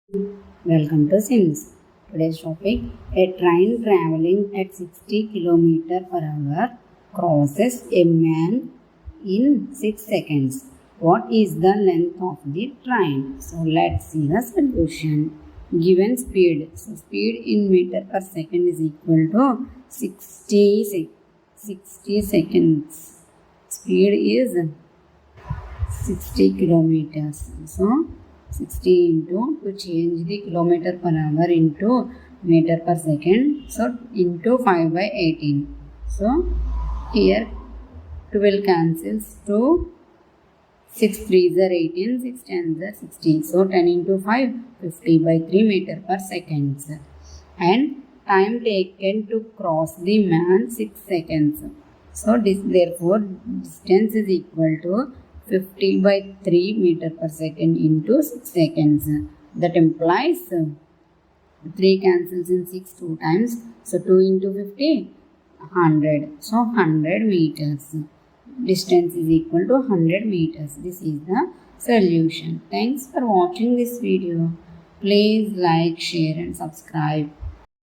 Welcome to SIMS. Today's topic: a train traveling at 60 km per hour crosses a man in 6 seconds. What is the length of the train? So let's see the solution. Given speed, so speed in meter per second is equal to 60 seconds. Speed is 60 kilometers. So 60 into, to change the kilometer per hour into meter per second, so into 5 by 18. So here 12 cancels to 6 3s are 18, 6 10s are 60. So 10 into 5, 50 by 3 meter per second. And time taken to cross the man 6 seconds. So therefore distance is equal to 50 by 3 meter per second into 6 seconds. That implies 3 cancels in 6 2 times. So 2 into 50, 100. So 100 meters. Distance is equal to 100 meters. This is the solution. Thanks for watching this video. Please like, share and subscribe.